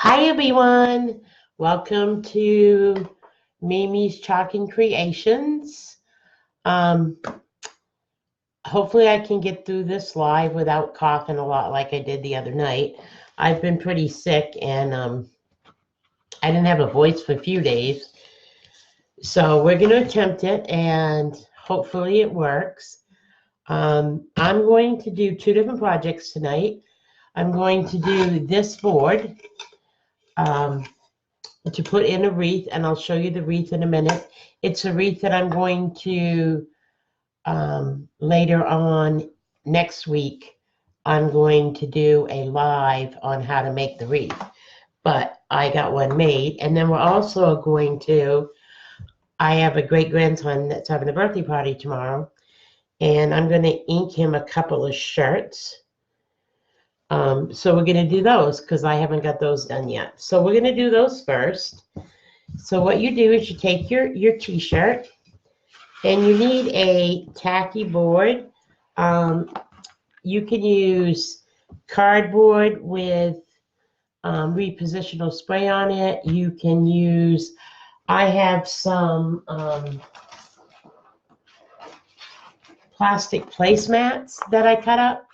Hi everyone, welcome to Mimi's Chalk and Creations. Um, Hopefully I can get through this live without coughing a lot like I did the other night. I've been pretty sick and I didn't have a voice for a few days. So we're going to attempt it and hopefully it works. I'm going to do two different projects tonight. I'm going to do this board. To put in a wreath, and I'll show you the wreath in a minute. It's a wreath that I'm going to later on next week. I'm going to do a live on how to make the wreath, but I got one made, and then we're also going to. I have a great grandson that's having a birthday party tomorrow, and I'm going to ink him a couple of shirts. So we're going to do those because I haven't got those done yet. So we're going to do those first. So what you do is you take your t-shirt and you need a tacky board. You can use cardboard with repositional spray on it. You can use, I have some plastic placemats that I cut up,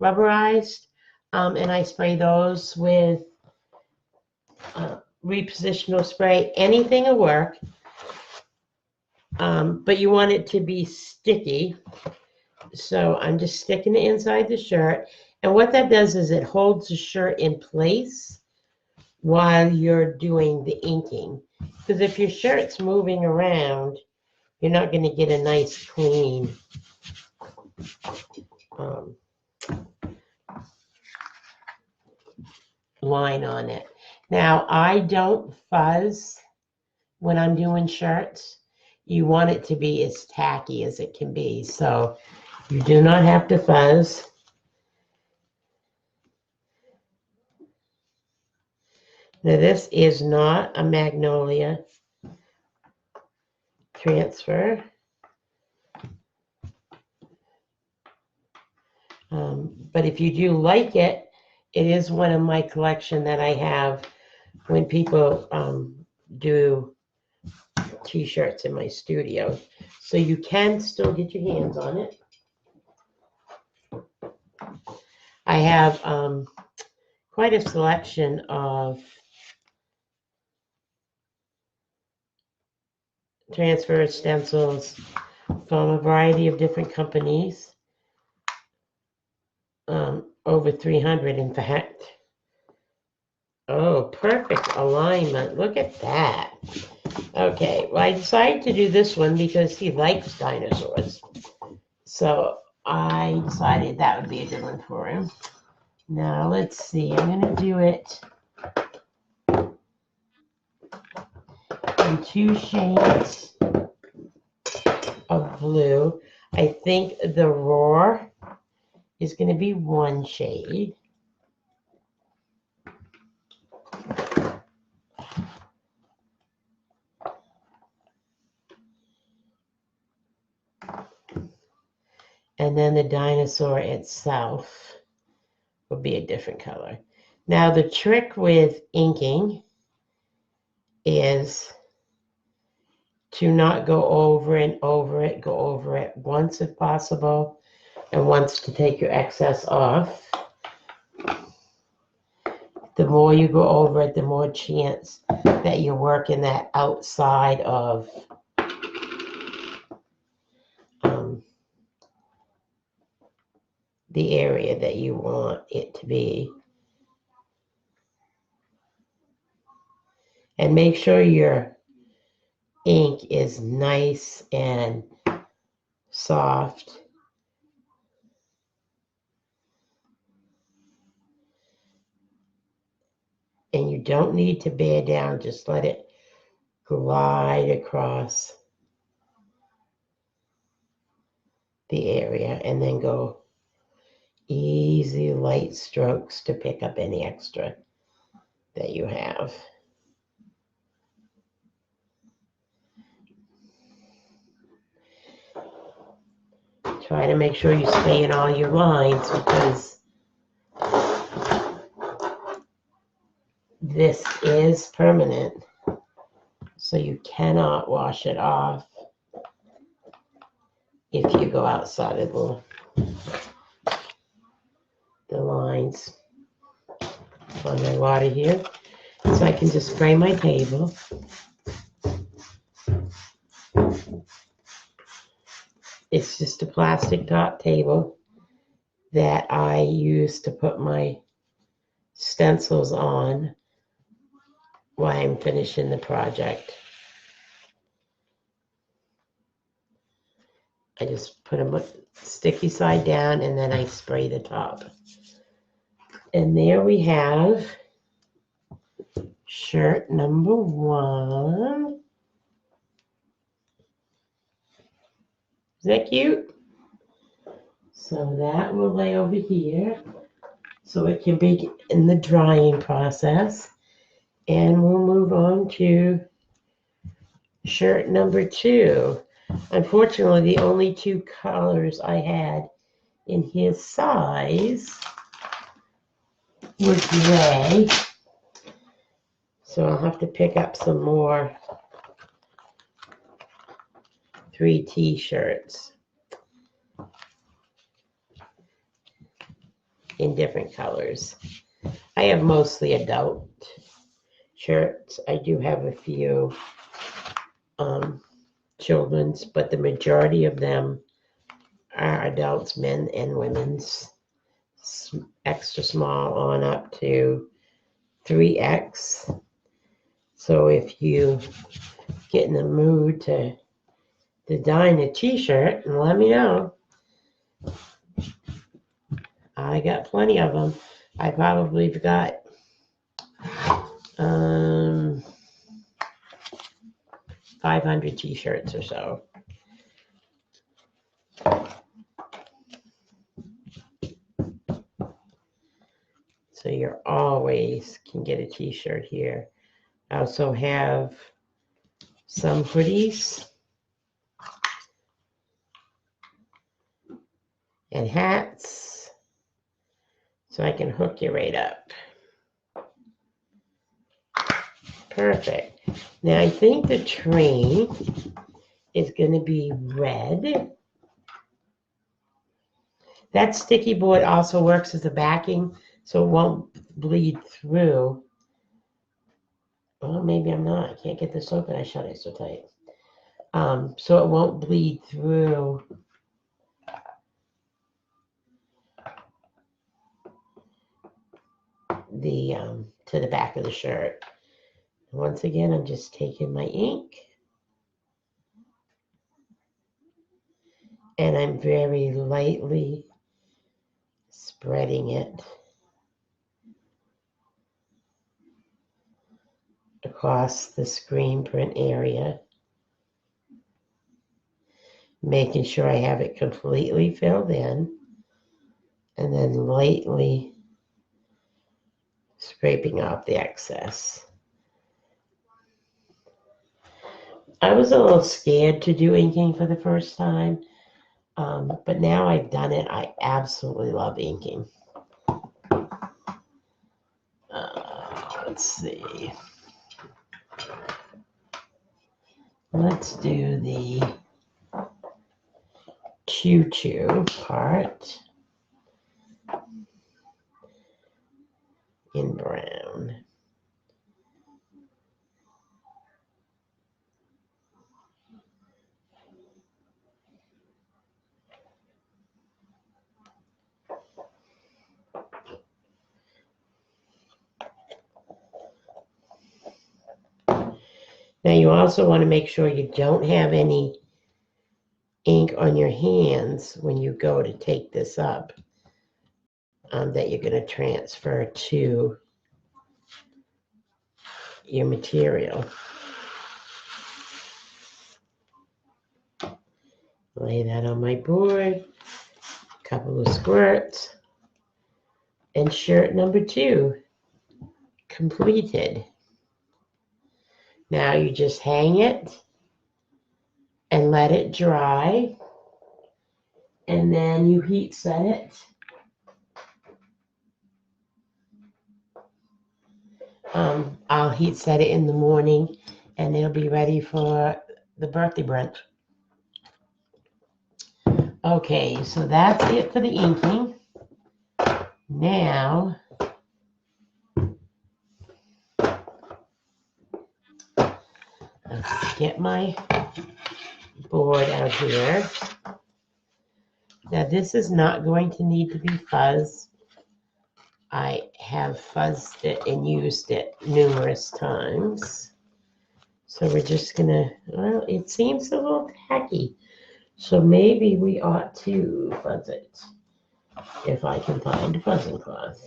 rubberized, and I spray those with repositional spray. Anything will work. But you want it to be sticky. So I'm just sticking it inside the shirt. And what that does is it holds the shirt in place while you're doing the inking. Because if your shirt's moving around, you're not going to get a nice clean line on it. Now, I don't fuzz when I'm doing shirts. You want it to be as tacky as it can be. So you do not have to fuzz. Now this is not a Magnolia transfer. But if you do like it, it is one of my collection that I have when people do t-shirts in my studio. So you can still get your hands on it. I have quite a selection of transfer stencils from a variety of different companies. Over 300 in fact. Oh, perfect alignment. Look at that. Okay, well, I decided to do this one because he likes dinosaurs. So I decided that would be a good one for him. Now, let's see. I'm going to do it in two shades of blue. I think the Roar is going to be one shade. And then the dinosaur itself will be a different color. Now, the trick with inking is to not go over and over it, go over it once if possible, and once to take your excess off. The more you go over it, the more chance that you're working that outside of the area that you want it to be. And make sure your ink is nice and soft. And you don't need to bear down, just let it glide across the area and then go easy light strokes to pick up any extra that you have. Try to make sure you stay in all your lines because This is permanent, so you cannot wash it off if you go outside of the lines on my water here. So I can just spray my table. It's just a plastic top table that I use to put my stencils on while I'm finishing the project. I just put them sticky side down and then I spray the top. And there we have shirt number 1. Is that cute? So that will lay over here so it can be in the drying process. And we'll move on to shirt number 2. Unfortunately, the only 2 colors I had in his size were gray. So I'll have to pick up some more 3 t-shirts in different colors. I have mostly adult shirts. I do have a few children's, but the majority of them are adults, men and women's, extra small on up to 3X. So if you get in the mood to design a t-shirt, let me know. I got plenty of them. I probably got 500 t-shirts or so. So you always can get a t-shirt here. I also have some hoodies and hats, so I can hook you right up. Perfect. Now I think the train is going to be red. That sticky board also works as a backing, so it won't bleed through. Well, maybe I'm not. I can't get this open. I shut it so tight. So it won't bleed through the to the back of the shirt. Once again, I'm just taking my ink and I'm very lightly spreading it across the screen print area, making sure I have it completely filled in, and then lightly scraping off the excess. I was a little scared to do inking for the first time, but now I've done it. I absolutely love inking. Let's see. Let's do the choo-choo part in brown. Now you also want to make sure you don't have any ink on your hands when you go to take this up, that you're going to transfer to your material. Lay that on my board, a couple of squirts, and shirt number 2 completed. Now you just hang it and let it dry, and then you heat set it I'll heat set it in the morning and it'll be ready for the birthday brunch. Okay, so that's it for the inking. Now, let's get my board out here. Now this is not going to need to be fuzzed. I have fuzzed it and used it numerous times. So we're just gonna, well, it seems a little tacky. So maybe we ought to fuzz it, if I can find a fuzzing cloth.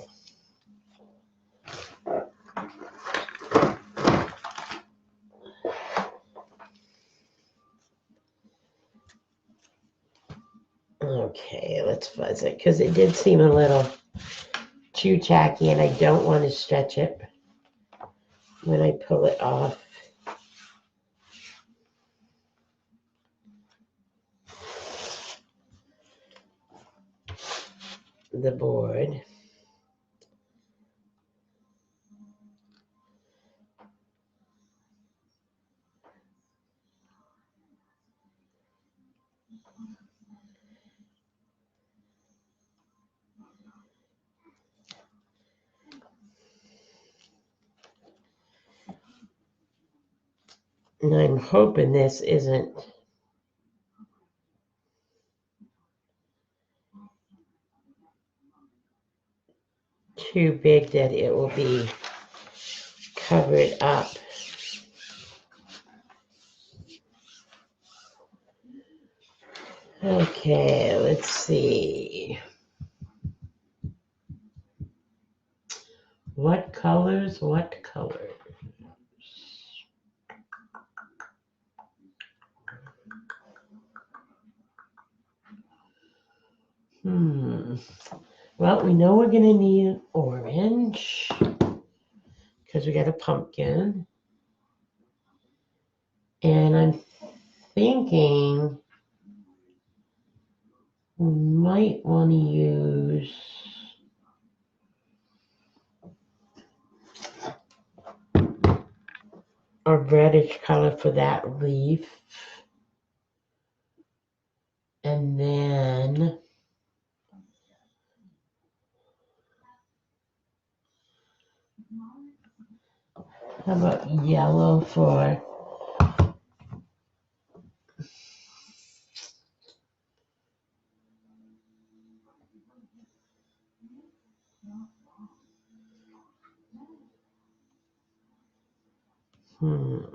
Okay, let's fuzz it, because it did seem a little too tacky, and I don't want to stretch it when I pull it off the board. And I'm hoping this isn't too big that it will be covered up. Okay, let's see. What colors? Well, we know we're going to need orange because we got a pumpkin. And I'm thinking we might want to use a reddish color for that leaf. And then how about yellow for Oh,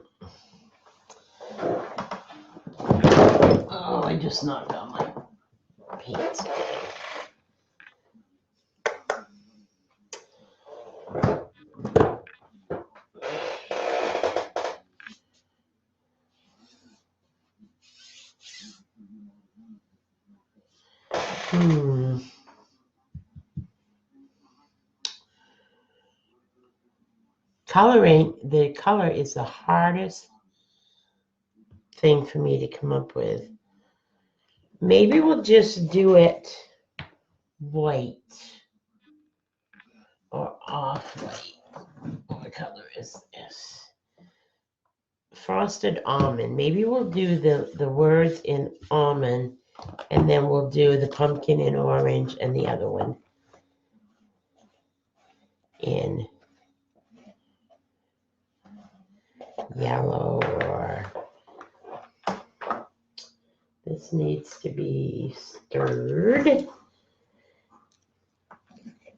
I just knocked out my paint. Coloring, the color is the hardest thing for me to come up with. Maybe we'll just do it white or off-white. What color is this? Frosted almond. Maybe we'll do the words in almond, and then we'll do the pumpkin in orange and the other one in yellow. Or this needs to be stirred.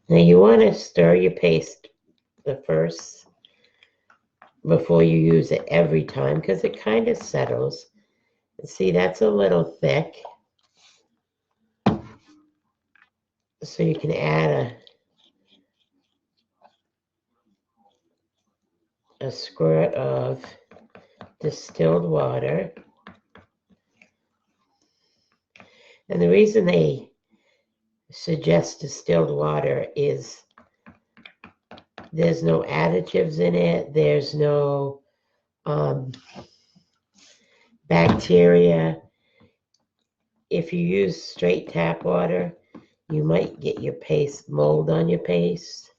Now you want to stir your paste the first before you use it every time, because it kind of settles. See, that's a little thick. So you can add a squirt of distilled water. And the reason they suggest distilled water is there's no additives in it. There's no bacteria. If you use straight tap water, you might get your paste mold on your paste.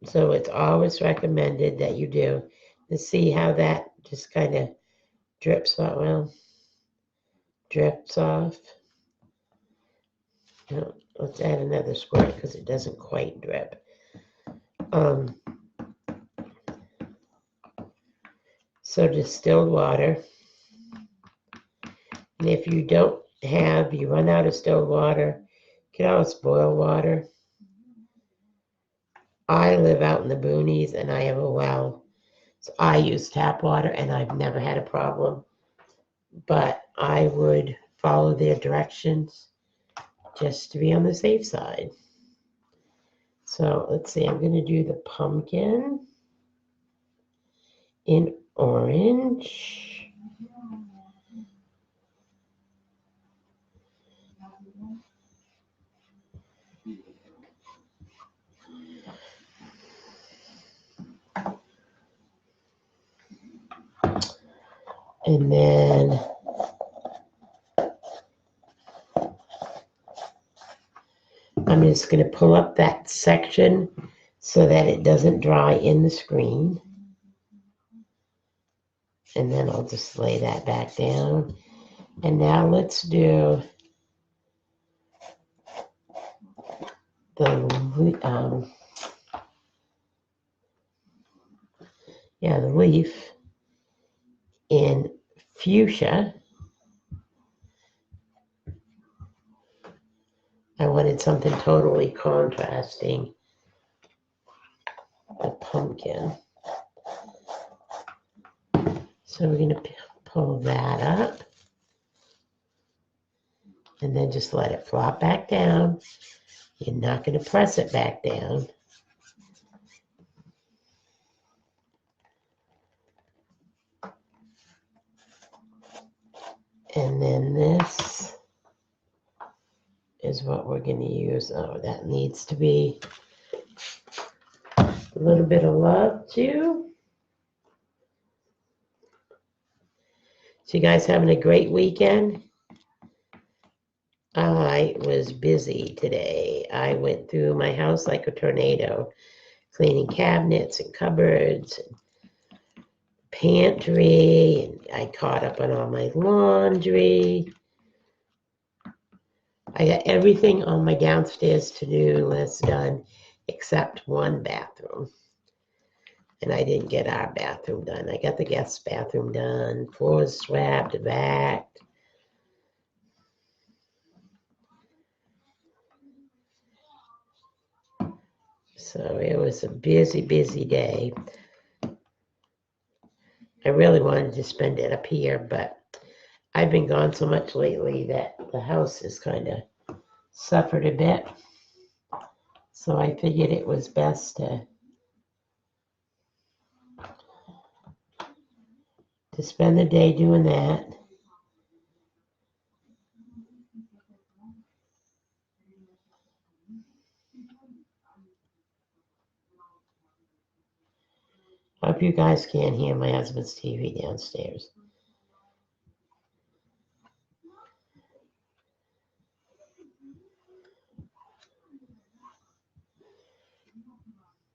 So it's always recommended that you do. To see how that just kind of drips off. Well, drips off. No, let's add another squirt because it doesn't quite drip. So distilled water. And if you don't have, you run out of distilled water, you can always boil water. I live out in the boonies and I have a well. So I use tap water and I've never had a problem. But I would follow their directions just to be on the safe side. So let's see, I'm going to do the pumpkin in orange. And then I'm just going to pull up that section so that it doesn't dry in the screen. And then I'll just lay that back down. And now let's do the leaf in fuchsia. I wanted something totally contrasting the pumpkin. So we're going to pull that up and then just let it flop back down. You're not going to press it back down. And then this is what we're going to use. Oh, that needs to be a little bit of love too. So you guys having a great weekend? I was busy today. I went through my house like a tornado, cleaning cabinets and cupboards and pantry, and I caught up on all my laundry. I got everything on my downstairs to-do list done except one bathroom. And I didn't get our bathroom done. I got the guest bathroom done, floors swept, vacuumed. So it was a busy, busy day. I really wanted to spend it up here, but I've been gone so much lately that the house has kind of suffered a bit. So I figured it was best to spend the day doing that. Hope you guys can't hear my husband's TV downstairs.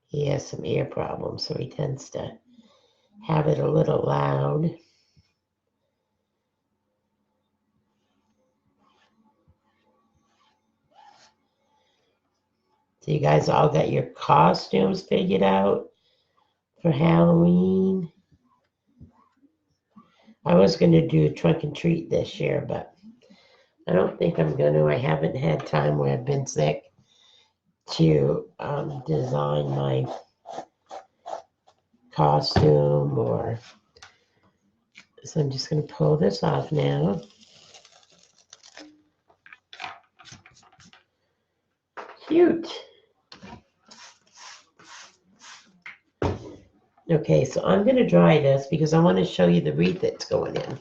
He has some ear problems, so he tends to have it a little loud. So you guys all got your costumes figured out for Halloween? I was going to do a trunk and treat this year, but I don't think I'm going to. I haven't had time where I've been sick to design my costume so I'm just going to pull this off now. Cute. Okay, so I'm going to dry this because I want to show you the wreath that's going in.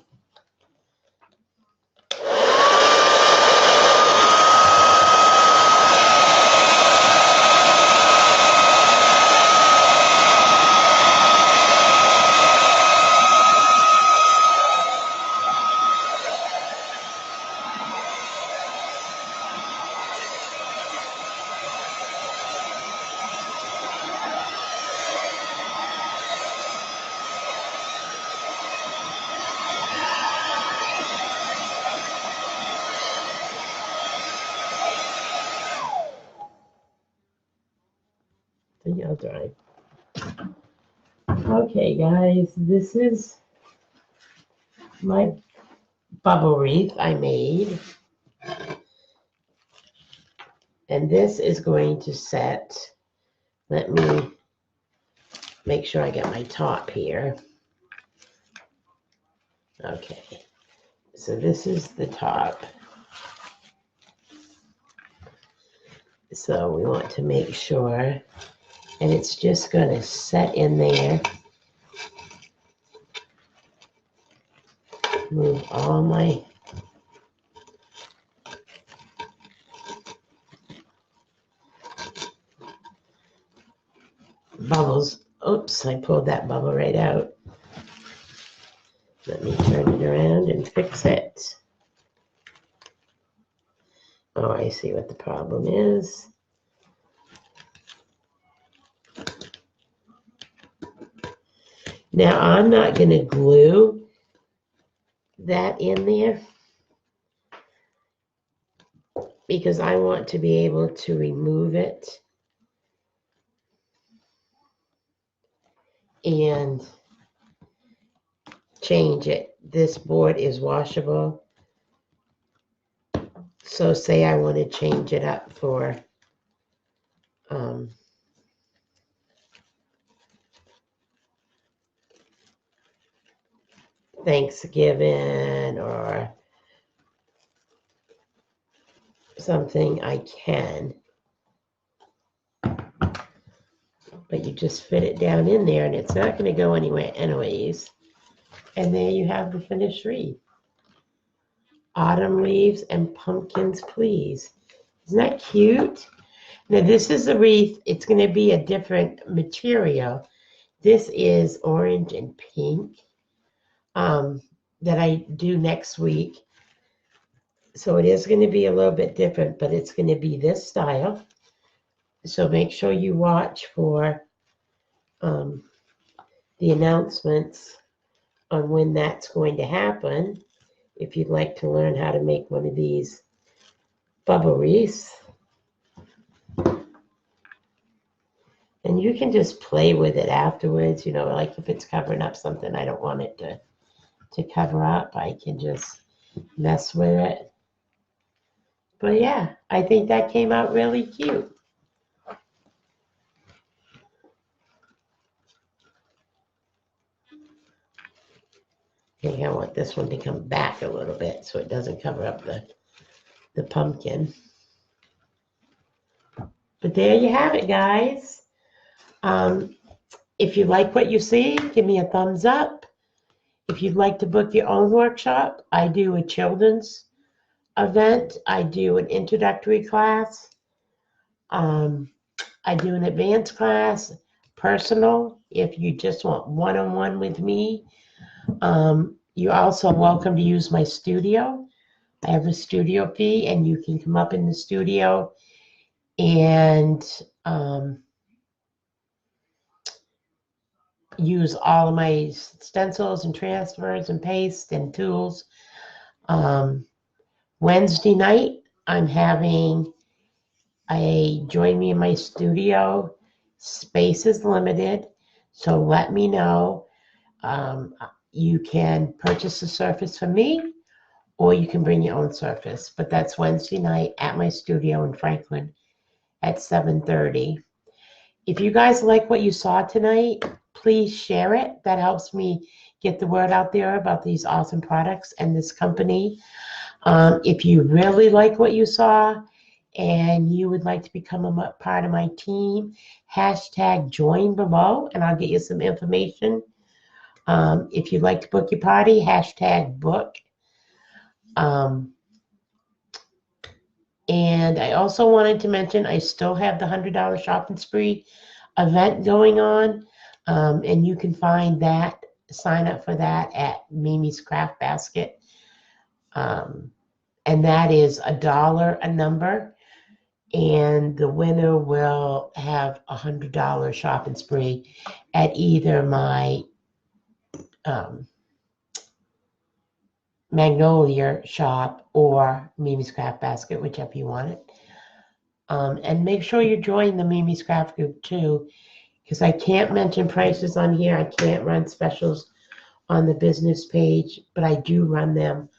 See, I'll dry. Okay, guys, this is my bubble wreath I made. And this is going to set, let me make sure I get my top here. Okay, so this is the top. So we want to make sure, and it's just going to set in there. Move all my bubbles. Oops, I pulled that bubble right out. Let me turn it around and fix it. Oh, I see what the problem is. Now, I'm not going to glue that in there because I want to be able to remove it and change it. This board is washable. So say I want to change it up for Thanksgiving or something, I can. But you just fit it down in there and it's not going to go anywhere anyways. And there you have the finished wreath. Autumn leaves and pumpkins, please. Isn't that cute? Now this is a wreath. It's going to be a different material. This is orange and pink that I do next week. So it is going to be a little bit different, but it's going to be this style. So make sure you watch for the announcements on when that's going to happen. If you'd like to learn how to make one of these bubble wreaths. And you can just play with it afterwards, you know, like if it's covering up something I don't want it to cover up, I can just mess with it. But yeah, I think that came out really cute. Okay, I want this one to come back a little bit so it doesn't cover up the pumpkin. But there you have it, guys. If you like what you see, give me a thumbs up. If you'd like to book your own workshop, I do a children's event. I do an introductory class. I do an advanced class, personal, if you just want one-on-one with me. You're also welcome to use my studio. I have a studio fee, and you can come up in the studio and use all of my stencils and transfers and paste and tools. Wednesday night, I'm having a join me in my studio. Space is limited, so let me know. You can purchase a surface from me, or you can bring your own surface. But that's Wednesday night at my studio in Franklin at 7:30. If you guys like what you saw tonight, please share it. That helps me get the word out there about these awesome products and this company. If you really like what you saw and you would like to become a part of my team, hashtag join below and I'll get you some information. If you'd like to book your party, hashtag book. And I also wanted to mention I still have the $100 shopping spree event going on. And you can find that, sign up for that at Mimi's Craft Basket. And that is $1 a number. And the winner will have a $100 shopping spree at either my Magnolia shop or Mimi's Craft Basket, whichever you want it. And make sure you join the Mimi Scrap group too, because I can't mention prices on here. I can't run specials on the business page, but I do run them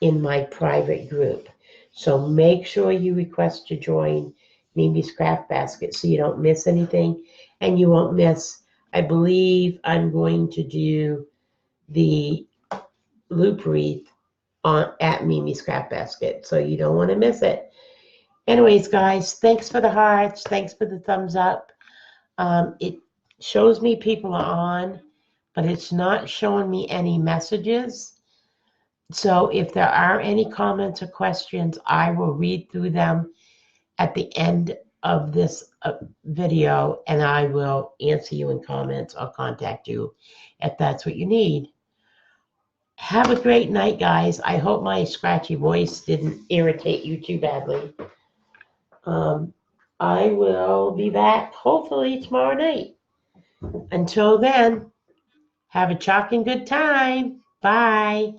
in my private group. So make sure you request to join Mimi's Craft Basket so you don't miss anything, and you won't miss, I believe I'm going to do the loop wreath at Mimi's Craft Basket, so you don't want to miss it. Anyways, guys, thanks for the hearts. Thanks for the thumbs up. It shows me people are on, but it's not showing me any messages. So if there are any comments or questions, I will read through them at the end of this video, and I will answer you in comments or contact you if that's what you need. Have a great night, guys. I hope my scratchy voice didn't irritate you too badly. I will be back hopefully tomorrow night. Until then, have a chalking good time. Bye.